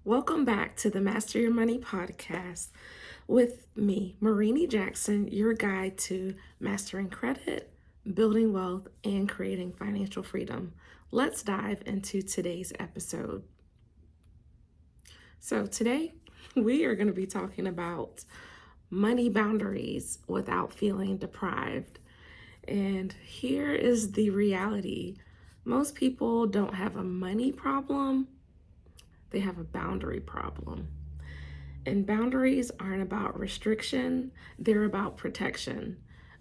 Welcome back to the Master Your Money podcast with me, Marini Jackson, your guide to mastering credit, building wealth, and creating financial freedom. Let's dive into today's episode. So, today we are going to be talking about money boundaries without feeling deprived. And here is the reality: most people don't have a money problem, they have a boundary problem. And boundaries aren't about restriction, they're about protection.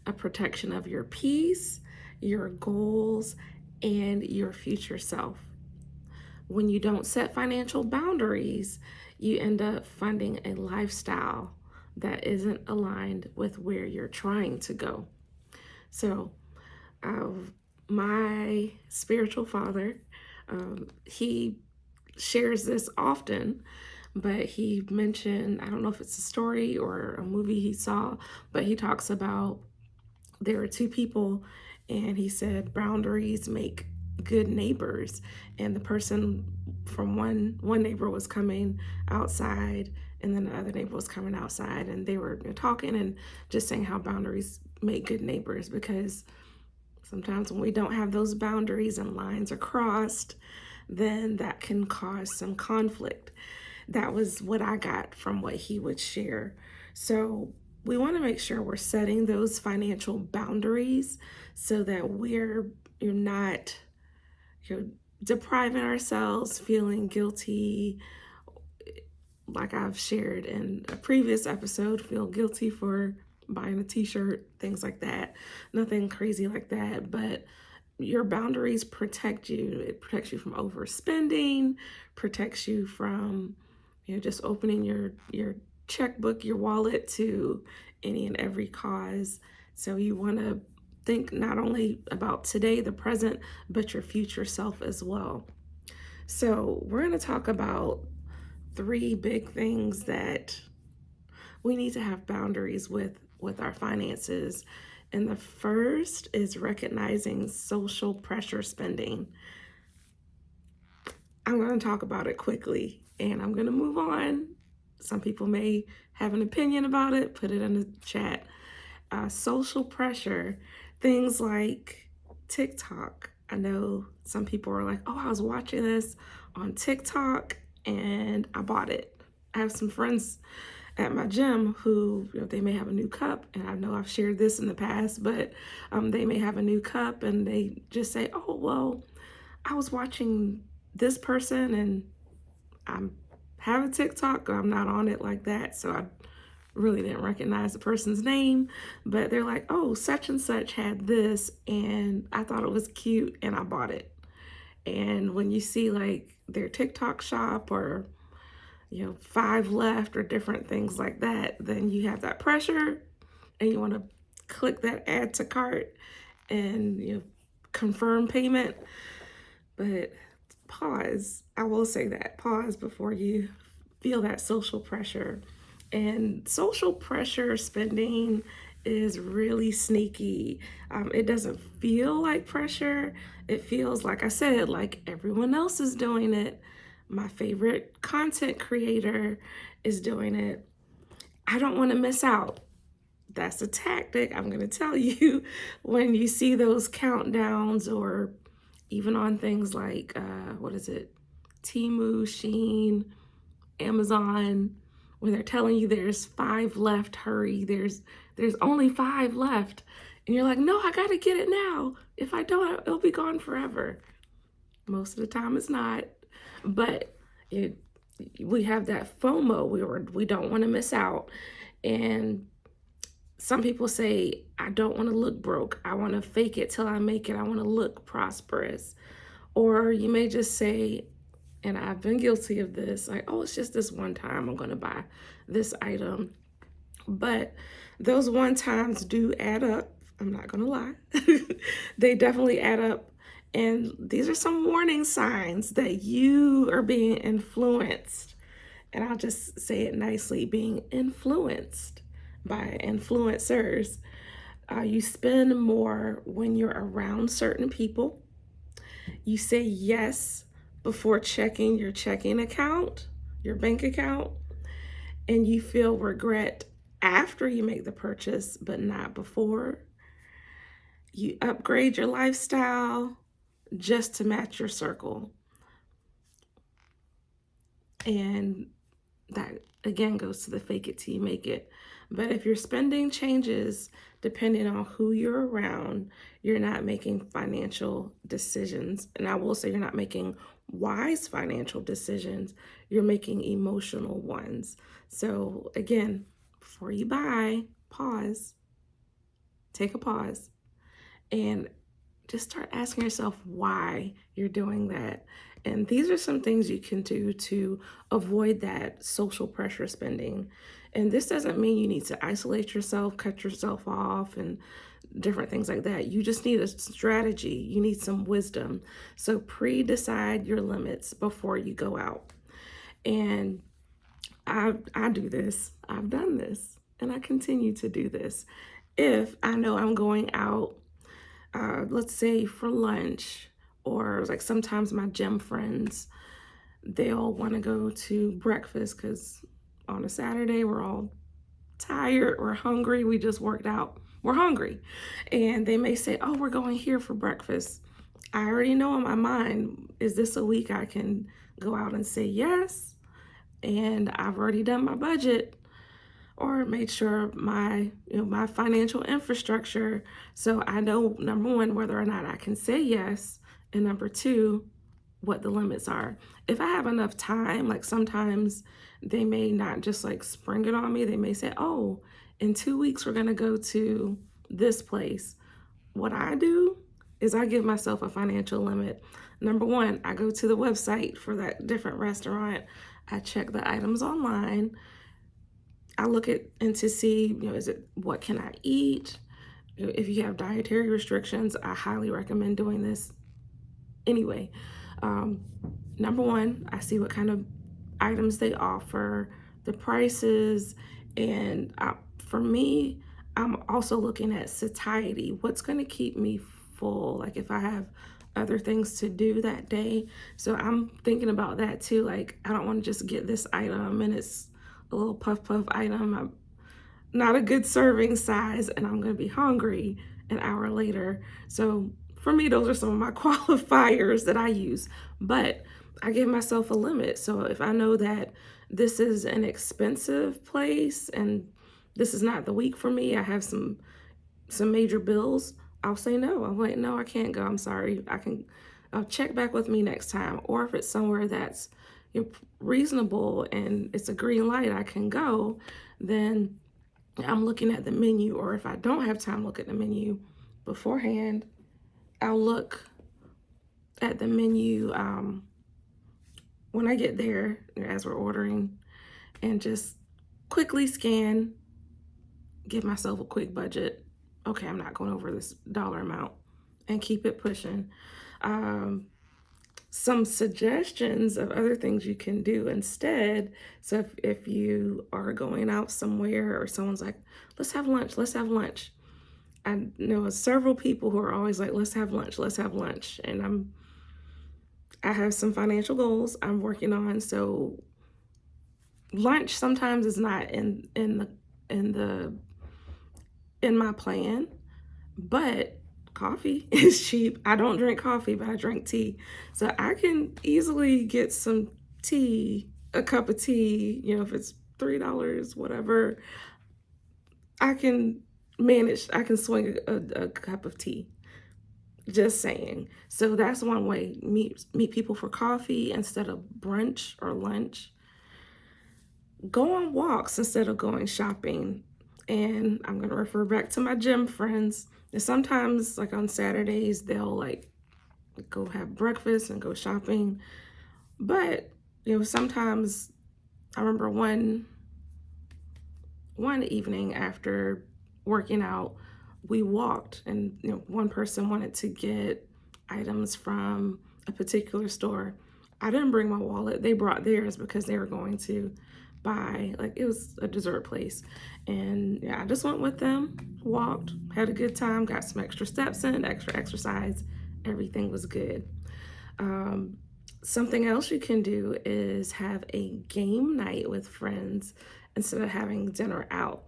A protection of your peace, your goals, and your future self. When you don't set financial boundaries, you end up funding a lifestyle that isn't aligned with where you're trying to go. So, uh, my spiritual father, he shares this often, but he mentioned, I don't know if it's a story or a movie he saw, but he talks about there were two people, and he said boundaries make good neighbors. And the person from one neighbor was coming outside, and then the other neighbor was coming outside, and they were talking and just saying how boundaries make good neighbors, because sometimes when we don't have those boundaries and lines are crossed, then that can cause some conflict. That was what I got from what he would share. So we want to make sure we're setting those financial boundaries so that you're not you're depriving ourselves, feeling guilty, like I've shared in a previous episode, feel guilty for buying a t-shirt, things like that. Nothing crazy like that, but your boundaries protect you. It protects you from overspending, protects you from just opening your checkbook, your wallet to any and every cause. So you want to think not only about today, the present, but your future self as well. So we're going to talk about three big things that we need to have boundaries with our finances. And the first is recognizing social pressure spending. I'm going to talk about it quickly and I'm going to move on. Some people may have an opinion about it, put it in the chat. Social pressure, things like TikTok. I know some people are like, oh, I was watching this on TikTok and I bought it. I have some friends at my gym who they may have a new cup, and I know I've shared this in the past, but they may have a new cup and they just say, oh, well, I was watching this person and I'm have a TikTok, I'm not on it like that, so I really didn't recognize the person's name, but they're like, oh, such and such had this and I thought it was cute and I bought it. And when you see like their TikTok shop or five left or different things like that, then you have that pressure and you want to click that add to cart and confirm payment. But pause. I will say that pause before you feel that social pressure. And social pressure spending is really sneaky. It doesn't feel like pressure. It feels, like I said, like everyone else is doing it. My favorite content creator is doing it. I don't want to miss out. That's a tactic, I'm going to tell you, when you see those countdowns, or even on things like, what is it? Temu, Shein, Amazon, when they're telling you there's 5 left, hurry, there's only 5 left. And you're like, no, I got to get it now. If I don't, it'll be gone forever. Most of the time it's not, but we have that FOMO. We don't want to miss out. And some people say, I don't want to look broke. I want to fake it till I make it. I want to look prosperous. Or you may just say, and I've been guilty of this, like, oh, it's just this one time I'm going to buy this item. But those one times do add up. I'm not going to lie. They definitely add up. And these are some warning signs that you are being influenced. And I'll just say it nicely, being influenced by influencers. You spend more when you're around certain people. You say yes before checking your checking account. your bank account and you feel regret after you make the purchase, but not before. You upgrade your lifestyle just to match your circle. And that again goes to the fake it till you make it. But if your spending changes depending on who you're around, you're not making financial decisions. And I will say you're not making wise financial decisions, you're making emotional ones. So again, before you buy, pause, take a pause, and just start asking yourself why you're doing that. And these are some things you can do to avoid that social pressure spending. And this doesn't mean you need to isolate yourself, cut yourself off, and different things like that. You just need a strategy. You need some wisdom. So pre-decide your limits before you go out. And I do this. I've done this, and I continue to do this. If I know I'm going out, let's say for lunch, or like sometimes my gym friends, they'll want to go to breakfast because on a Saturday we're all tired, we're hungry, we just worked out, we're hungry. And they may say, oh, we're going here for breakfast. I already know in my mind, is this a week I can go out and say yes? And I've already done my budget or made sure my financial infrastructure, so I know, number one, whether or not I can say yes, and number two, what the limits are. If I have enough time, like sometimes they may not just like spring it on me. They may say, oh, in 2 weeks we're gonna go to this place. What I do is I give myself a financial limit. Number one, I go to the website for that different restaurant. I check the items online. I look at and to see, is it, what can I eat? If you have dietary restrictions, I highly recommend doing this anyway. Um, Number one, I see what kind of items they offer, the prices, and for me, I'm also looking at satiety. What's going to keep me full? Like if I have other things to do that day. So I'm thinking about that too. Like I don't want to just get this item and it's a little puff puff item. I'm not a good serving size and I'm going to be hungry an hour later. So for me, those are some of my qualifiers that I use, but I give myself a limit. So if I know that this is an expensive place and this is not the week for me, I have some major bills, I'll say no. I'm like, no, I can't go. I'm sorry. I'll check back with me next time. Or if it's somewhere that's reasonable and it's a green light, I can go, then I'm looking at the menu. Or if I don't have time to look at the menu beforehand, I'll look at the menu when I get there as we're ordering and just quickly scan, give myself a quick budget. Okay, I'm not going over this dollar amount, and keep it pushing. Some suggestions of other things you can do instead. So if you are going out somewhere or someone's like, let's have lunch, let's have lunch. I know several people who are always like, let's have lunch, let's have lunch. And I have some financial goals I'm working on. So lunch sometimes is not in my plan, but coffee is cheap. I don't drink coffee, but I drink tea. So I can easily get some tea, a cup of tea, if it's $3, whatever. I can manage, I can swing a cup of tea. Just saying. So that's one way. Meet people for coffee instead of brunch or lunch. Go on walks instead of going shopping. And I'm going to refer back to my gym friends. And sometimes, like on Saturdays, they'll like go have breakfast and go shopping. But, sometimes I remember one evening after working out, we walked and, one person wanted to get items from a particular store. I didn't bring my wallet. They brought theirs because they were going to buy, like it was a dessert place. And yeah, I just went with them, walked, had a good time, got some extra steps in, extra exercise. Everything was good. Something else you can do is have a game night with friends instead of having dinner out.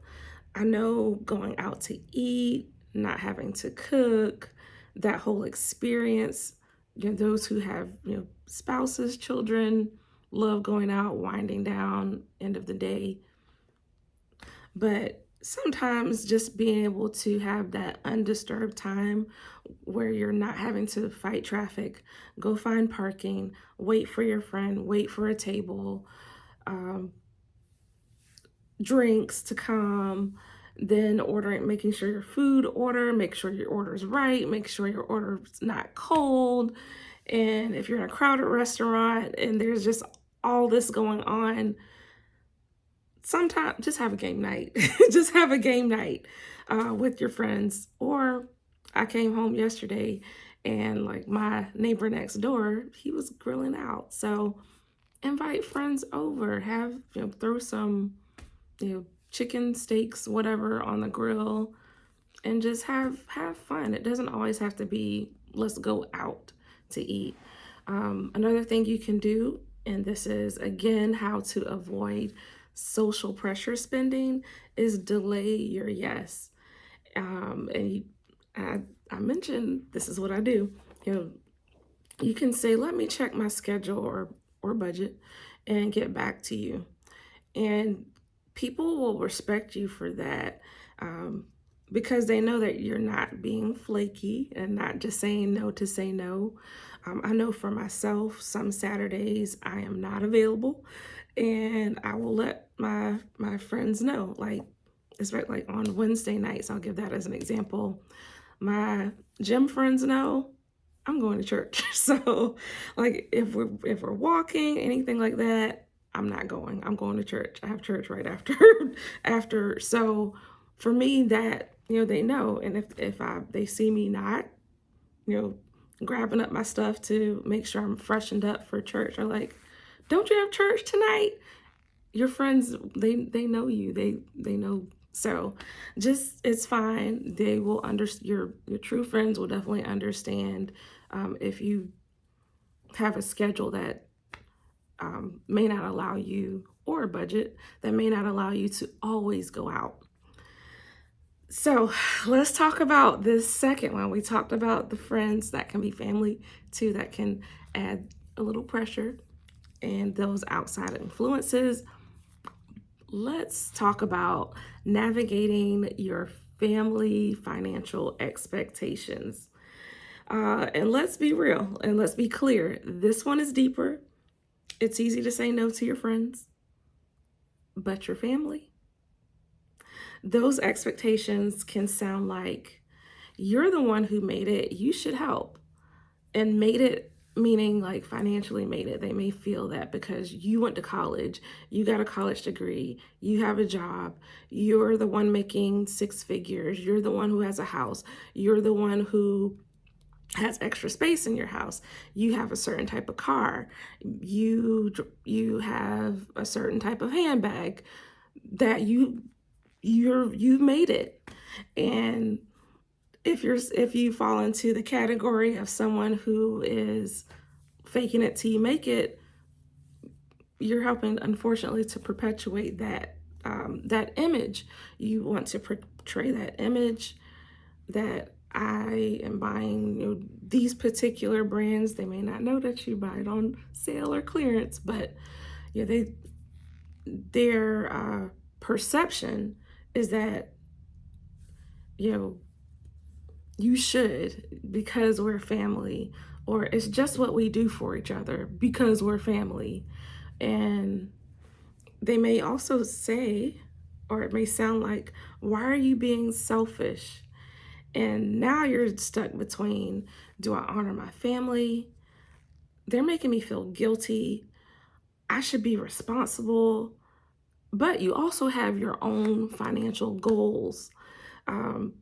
I know going out to eat, not having to cook, that whole experience, those who have, spouses, children, love going out, winding down, end of the day. But sometimes just being able to have that undisturbed time where you're not having to fight traffic, go find parking, wait for your friend, wait for a table, um, drinks to come, then ordering, making sure your food order, make sure your order's right, make sure your order's not cold. And if you're in a crowded restaurant and there's just all this going on, sometimes just have a game night. Just have a game night with your friends. Or I came home yesterday and like my neighbor next door, he was grilling out. So invite friends over, have, throw some, chicken steaks, whatever on the grill, and just have fun. It doesn't always have to be let's go out to eat. Another thing you can do, and this is again how to avoid social pressure spending, is delay your yes. And I mentioned this is what I do. You know, you can say, "Let me check my schedule or budget, and get back to you." And people will respect you for that, um, because they know that you're not being flaky and not just saying no to say no. I know for myself, some Saturdays I am not available, and I will let my friends know. Like it's right, like on Wednesday nights, I'll give that as an example. My gym friends know I'm going to church. So like if we're walking, anything like that, I'm not going. I'm going to church. I have church right after after. So for me that, they know. And if they see me not, you know, grabbing up my stuff to make sure I'm freshened up for church, they're like, "Don't you have church tonight?" Your friends, they know you. They know. So just it's fine. They will your true friends will definitely understand if you have a schedule that may not allow you, or a budget that may not allow you to always go out. So let's talk about this second one. We talked about the friends that can be family too, that can add a little pressure, and those outside influences. Let's talk about navigating your family financial expectations. And let's be real and let's be clear. This one is deeper. It's easy to say no to your friends, but your family, those expectations can sound like you're the one who made it, you should help. And made it, meaning like financially made it. They may feel that because you went to college, you got a college degree, you have a job, you're the one making six figures, you're the one who has a house, you're the one who has extra space in your house, you have a certain type of car, you have a certain type of handbag, that you've made it. And if you fall into the category of someone who is faking it till you make it, you're helping, unfortunately, to perpetuate that image. You want to portray that image that I am buying, these particular brands. They may not know that you buy it on sale or clearance, but their perception is that, you know you should, because we're family, or it's just what we do for each other because we're family. And they may also say, or it may sound like, "Why are you being selfish?" And now you're stuck between, do I honor my family? They're making me feel guilty. I should be responsible. But you also have your own financial goals. Um,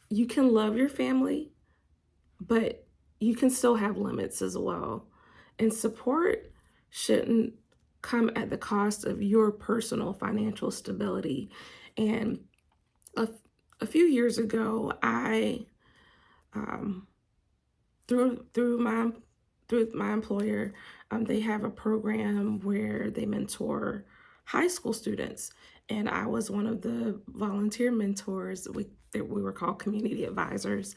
you can love your family, but you can still have limits as well. And support shouldn't come at the cost of your personal financial stability. And a, a few years ago, I, through my through my employer, they have a program where they mentor high school students, and I was one of the volunteer mentors. We were called community advisors,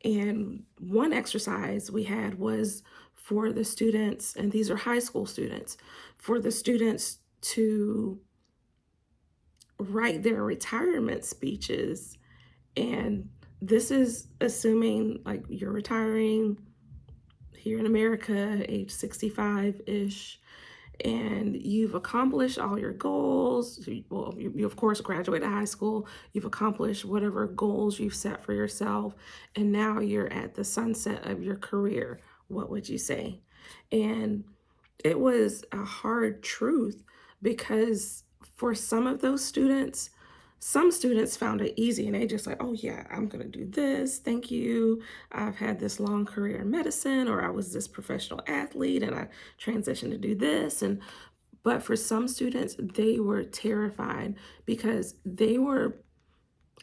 and one exercise we had was for the students, and these are high school students, for the students to write their retirement speeches. And this is assuming like you're retiring here in America, age 65 ish, and you've accomplished all your goals. Well, you of course graduated high school, you've accomplished whatever goals you've set for yourself, and now you're at the sunset of your career. What would you say? And it was a hard truth because for some of those students, some students found it easy and they just like, oh yeah, I'm gonna do this. Thank you. I've had this long career in medicine, or I was this professional athlete and I transitioned to do this. And but for some students, they were terrified because they were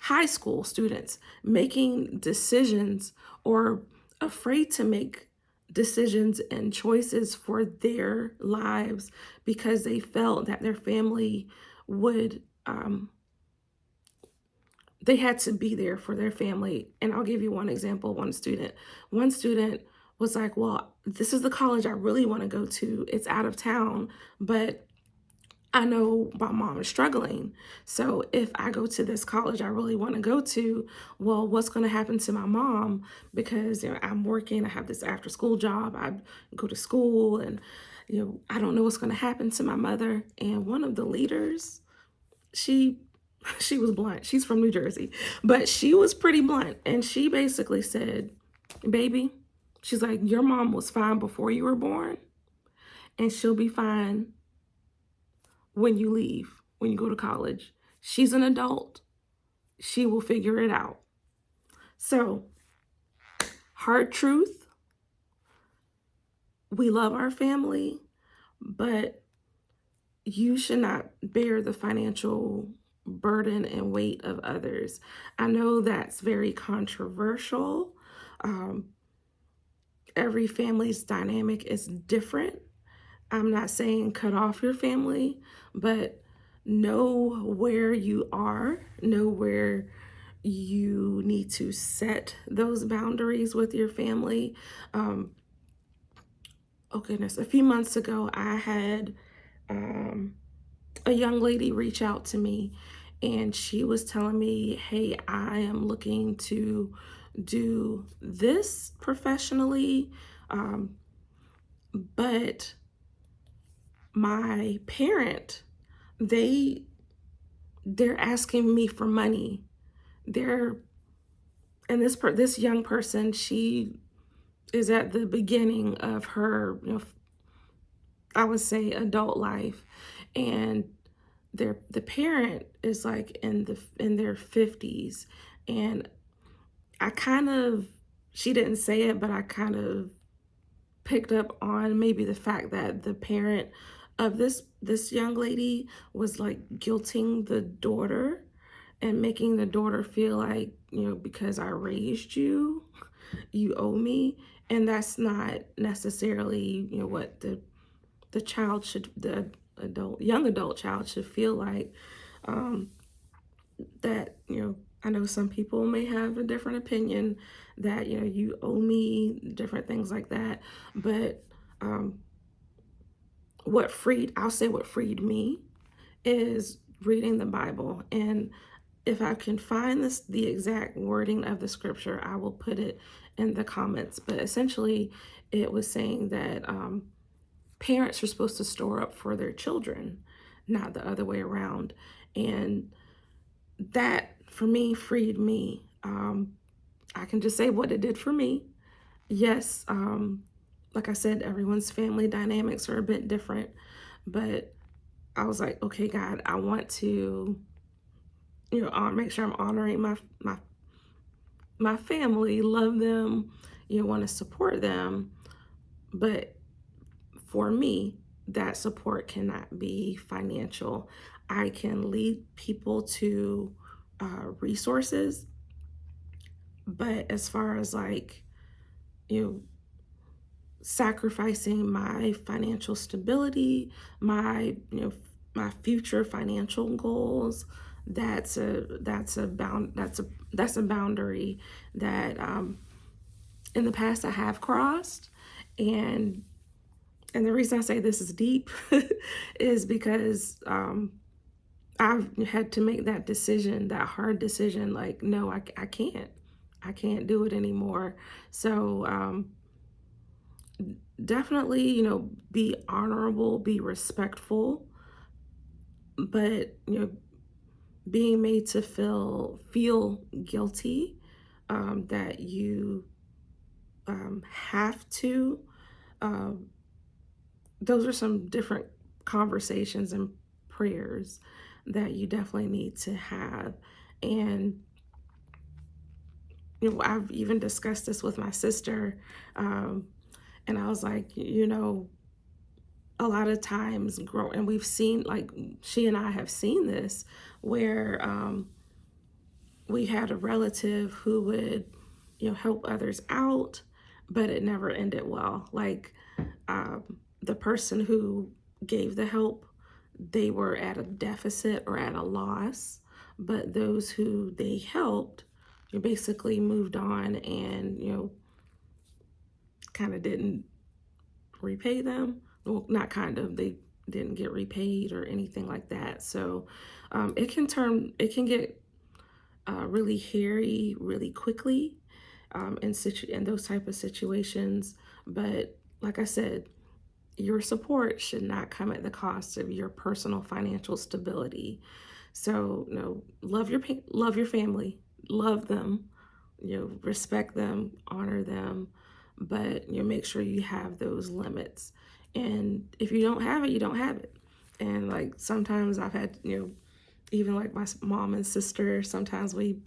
high school students making decisions or afraid to make decisions and choices for their lives because they felt that their family would they had to be there for their family. And I'll give you one example. One student was like, well, this is the college I really want to go to, it's out of town, but I know my mom is struggling. So if I go to this college I really want to go to, well, what's going to happen to my mom? Because I'm working, I have this after school job, I go to school, and I don't know what's going to happen to my mother. And one of the leaders, she she was blunt. She's from New Jersey, but she was pretty blunt, and she basically said, "Baby," she's like, "your mom was fine before you were born, and she'll be fine when you leave, when you go to college. She's an adult. She will figure it out." So, hard truth, we love our family, but you should not bear the financial burden and weight of others. I know that's very controversial. Um, every family's dynamic is different. I'm not saying cut off your family, but know where you are, know where you need to set those boundaries with your family. Um, oh goodness, a few months ago, I had um, a young lady reach out to me, and she was telling me, hey, I am looking to do this professionally, but my parent, they they're asking me for money. They're and this young person, she is at the beginning of her, I would say adult life, and the parent is like in their 50s, and I kind of she didn't say it, but I kind of picked up on maybe the fact that the parent of this young lady was like guilting the daughter and making the daughter feel like, because I raised you, you owe me. And that's not necessarily, what the child should, the young adult child should feel like. um, that, I know some people may have a different opinion that, you owe me, different things like that. But um, I'll say what freed me is reading the Bible. And if I can find the exact wording of the scripture, I will put it in the comments. But essentially, it was saying that parents are supposed to store up for their children, not the other way around. And that, for me, freed me. I can just say what it did for me. Yes, like I said, everyone's family dynamics are a bit different, but I was like, okay, God, I want to, make sure I'm honoring my family, love them, want to support them. But for me, that support cannot be financial. I can lead people to resources, but as far as like, you know, sacrificing my financial stability, my my future financial goals. That's a boundary that in the past I have crossed, and the reason I say this is deep is because I've had to make that decision, that hard decision. Like, no, I can't do it anymore. So definitely, be honorable, be respectful, but being made to feel guilty, that you have to. Um, those are some different conversations and prayers that you definitely need to have. And I've even discussed this with my sister, um, and I was like, a lot of times grow, and we've seen, like, she and I have seen this, where we had a relative who would help others out, but it never ended well. Like, um, the person who gave the help, they were at a deficit or at a loss, but those who they helped, you basically moved on and kind of didn't repay them. Well, not kind of, they didn't get repaid or anything like that. So it can get really hairy really quickly, in those type of situations. But like I said, your support should not come at the cost of your personal financial stability. So, love your family, love them, respect them, honor them, but make sure you have those limits. And if you don't have it, you don't have it. And like sometimes I've had, even like my mom and sister, sometimes we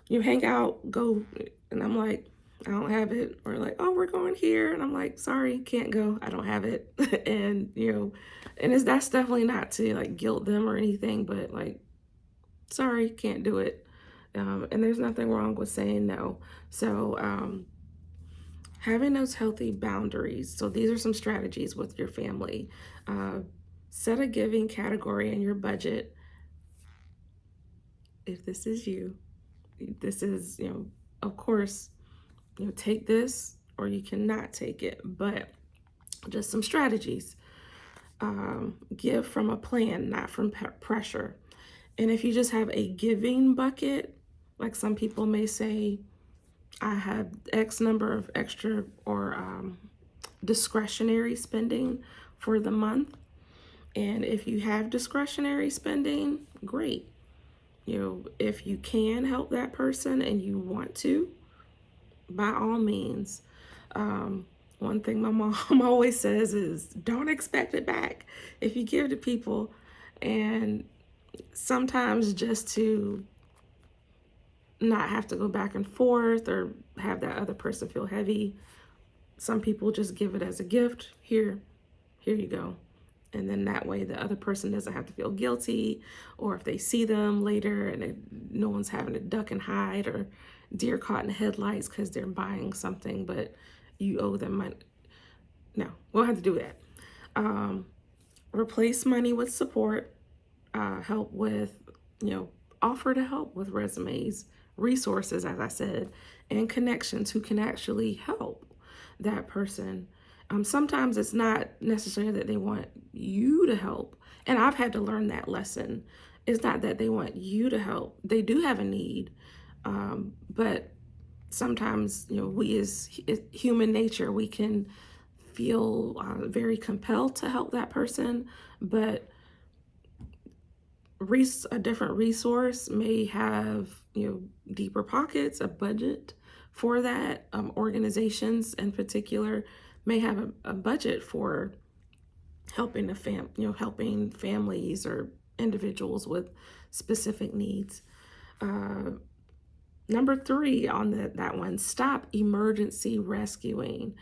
hang out, go, and I'm like, I don't have it. Or like, oh, we're going here. And I'm like, sorry, can't go. I don't have it. And, and that's definitely not to like guilt them or anything, but like, sorry, can't do it. And there's nothing wrong with saying no. So, having those healthy boundaries. So these are some strategies with your family. Uh, Set a giving category in your budget. If this is you, this is, of course, take this or you cannot take it, but just some strategies. Give from a plan, not from pressure. And if you just have a giving bucket, like some people may say, I have X number of extra or discretionary spending for the month. And if you have discretionary spending, great. If you can help that person and you want to, by all means. One thing my mom always says is don't expect it back. If you give to people, and sometimes just to not have to go back and forth or have that other person feel heavy, some people just give it as a gift. Here you go. And then that way the other person doesn't have to feel guilty, or if they see them later and no one's having to duck and hide or deer caught in the headlights because they're buying something, but you owe them money. No, we don't have to do that. Replace money with support. Help with, offer to help with resumes, resources, as I said, and connections who can actually help that person. Sometimes it's not necessarily that they want you to help. And I've had to learn that lesson. It's not that they want you to help. They do have a need. But sometimes, we as human nature, we can feel very compelled to help that person. But a different resource may have, deeper pockets, a budget for that. Organizations in particular may have a budget for helping helping families or individuals with specific needs. Number 3 on that one, stop emergency rescuing.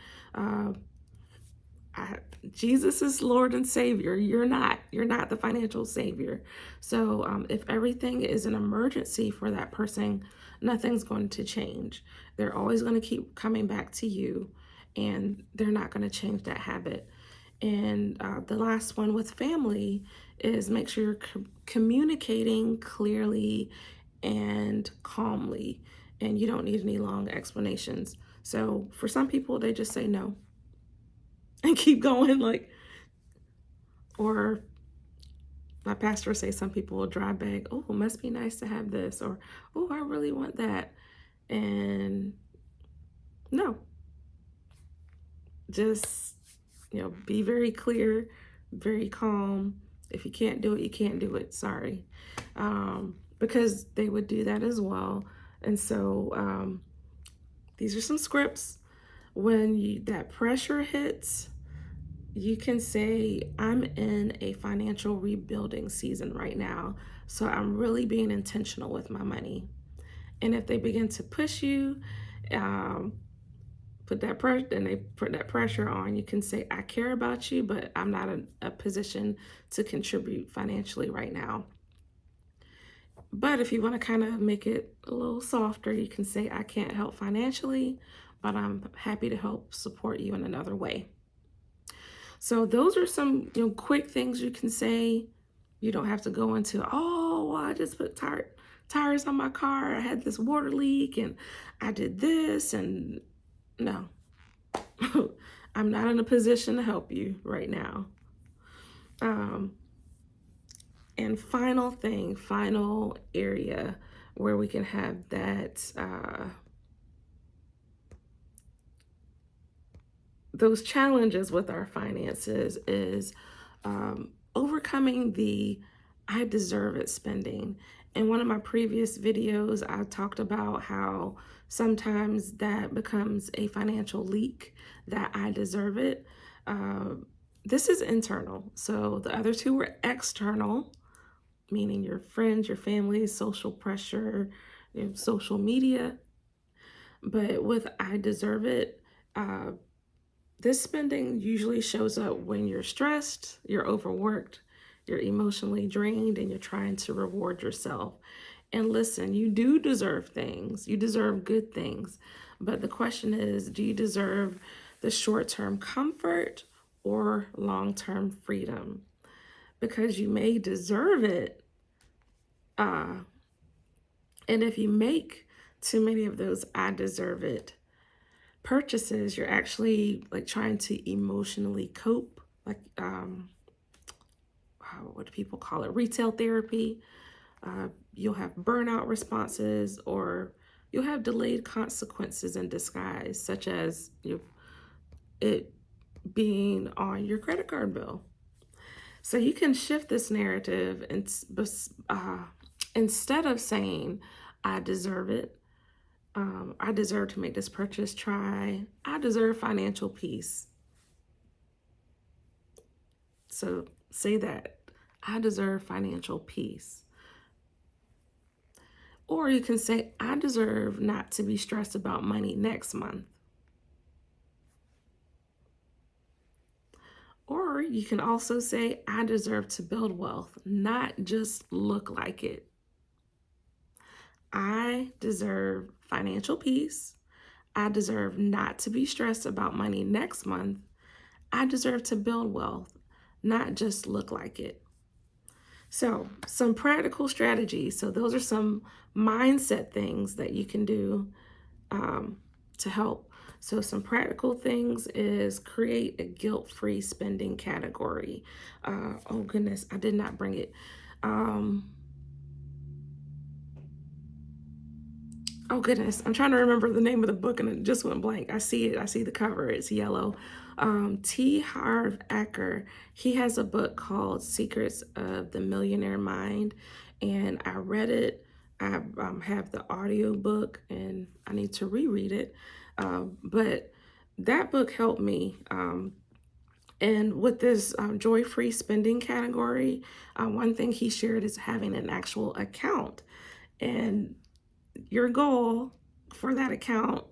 Jesus is Lord and Savior. You're not. You're not the financial savior. So if everything is an emergency for that person, nothing's going to change. They're always going to keep coming back to you. and they're not going to change that habit. And the last one with family is make sure you're communicating clearly and calmly, and you don't need any long explanations. So for some people, they just say no and keep going, like, or my pastor will say some people will drive back, oh, it must be nice to have this, or oh, I really want that. And no, just, be very clear, very calm. If you can't do it, you can't do it. Sorry. Because they would do that as well. And so these are some scripts. When that pressure hits, you can say, I'm in a financial rebuilding season right now, so I'm really being intentional with my money. And if they begin to push you, put that pressure, and they put that pressure on, you can say, I care about you, but I'm not in a position to contribute financially right now. But if you want to kind of make it a little softer, you can say, I can't help financially, but I'm happy to help support you in another way. So those are some quick things you can say. You don't have to go into, oh, well, I just put tires on my car. I had this water leak and I did this. And no, I'm not in a position to help you right now. And final area where we can have that, those challenges with our finances is overcoming the I deserve it spending. In one of my previous videos, I talked about how sometimes that becomes a financial leak, that I deserve it. This is internal. So the other two were external, meaning your friends, your family, social pressure, social media. But with I deserve it, this spending usually shows up when you're stressed, you're overworked, you're emotionally drained, and you're trying to reward yourself. And listen, you do deserve things. You deserve good things. But the question is, do you deserve the short-term comfort or long-term freedom? Because you may deserve it. And if you make too many of those I deserve it purchases, you're actually like trying to emotionally cope, like what do people call it, retail therapy. You'll have burnout responses, or you'll have delayed consequences in disguise, such as it being on your credit card bill. So you can shift this narrative, and instead of saying I deserve it, I deserve to make this purchase, try I deserve financial peace. So say that, I deserve financial peace. Or you can say, I deserve not to be stressed about money next month. Or you can also say, I deserve to build wealth, not just look like it. I deserve financial peace. I deserve not to be stressed about money next month. I deserve to build wealth, not just look like it. So, some practical strategies. So, those are some mindset things that you can do to help. So, some practical things is create a guilt-free spending category. Oh, goodness, I did not bring it. Oh goodness, I'm trying to remember the name of the book and it just went blank. I see it. I see the cover. It's yellow. T. Harv Eker, he has a book called Secrets of the Millionaire Mind, and I read it. I have the audio book, and I need to reread it. But that book helped me. And with this joy-free spending category, one thing he shared is having an actual account. And your goal for that account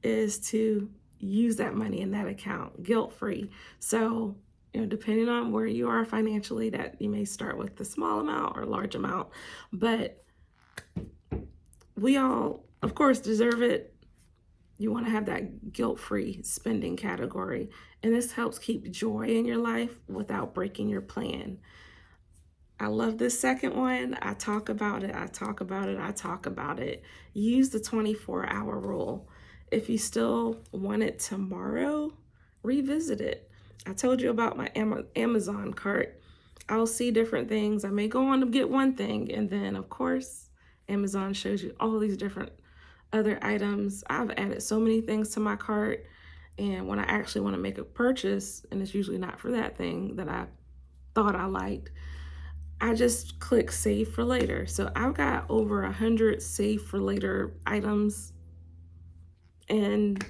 is to use that money in that account guilt-free. So, depending on where you are financially, that you may start with the small amount or large amount, but we all, of course, deserve it. You want to have that guilt-free spending category. And this helps keep joy in your life without breaking your plan. I love this second one. I talk about it. I talk about it. I talk about it. Use the 24-hour rule. If you still want it tomorrow, revisit it. I told you about my Amazon cart. I'll see different things. I may go on to get one thing, and then, of course, Amazon shows you all these different other items. I've added so many things to my cart, and when I actually want to make a purchase, and it's usually not for that thing that I thought I liked, I just click save for later. So I've got over 100 save for later items, and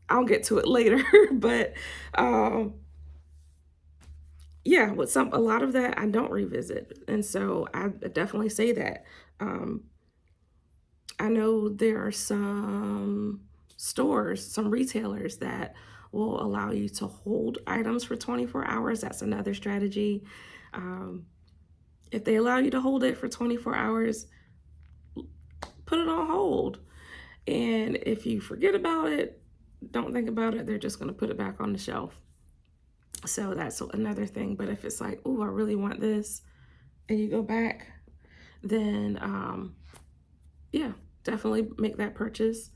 I'll get to it later. But um, yeah, with a lot of that I don't revisit, and so I definitely say that. Um, I know there are some stores, some retailers that will allow you to hold items for 24 hours. That's another strategy. Um, if they allow you to hold it for 24 hours, put it on hold. And if you forget about it, don't think about it, they're just going to put it back on the shelf. So that's another thing. But if it's like, oh, I really want this, and you go back, then yeah, definitely make that purchase.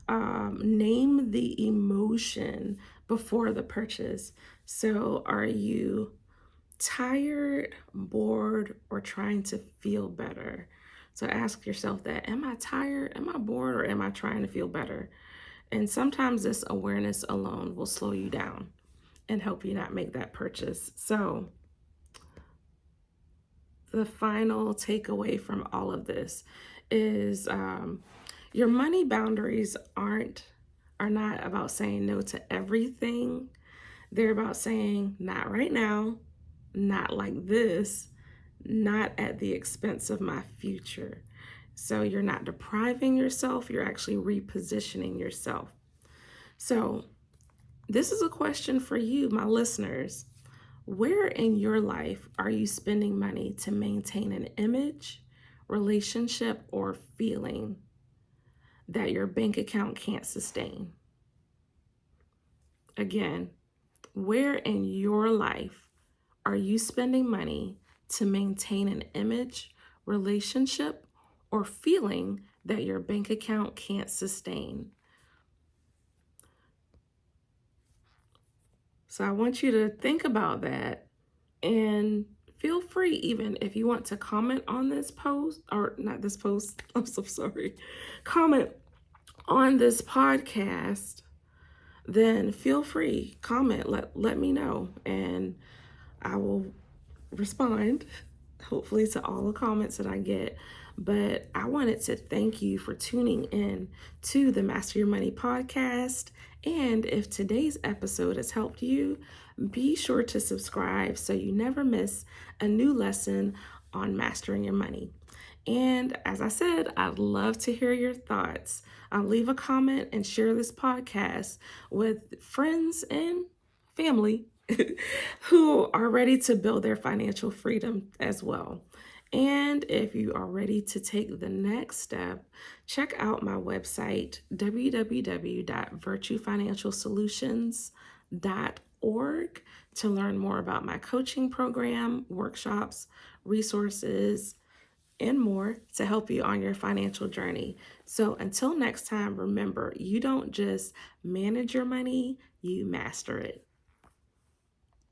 Name the emotion before the purchase. So are you tired, bored, or trying to feel better? So ask yourself that. Am I tired? Am I bored? Or am I trying to feel better? And sometimes this awareness alone will slow you down and help you not make that purchase. So the final takeaway from all of this is your money boundaries are not about saying no to everything. They're about saying not right now, not like this, not at the expense of my future. So you're not depriving yourself, you're actually repositioning yourself. So this is a question for you, my listeners. Where in your life are you spending money to maintain an image, relationship, or feeling that your bank account can't sustain? Again, where in your life are you spending money to maintain an image, relationship, or feeling that your bank account can't sustain? So I want you to think about that, and feel free, even if you want to comment on this post, or not this post, I'm so sorry, comment on this podcast, then feel free, comment, let me know, and I will respond, hopefully, to all the comments that I get. But I wanted to thank you for tuning in to the Master Your Money podcast. And if today's episode has helped you, be sure to subscribe so you never miss a new lesson on mastering your money. And as I said, I'd love to hear your thoughts. Leave a comment and share this podcast with friends and family who are ready to build their financial freedom as well. And if you are ready to take the next step, check out my website, www.virtuefinancialsolutions.org, to learn more about my coaching program, workshops, resources, and more to help you on your financial journey. So until next time, remember, you don't just manage your money, you master it.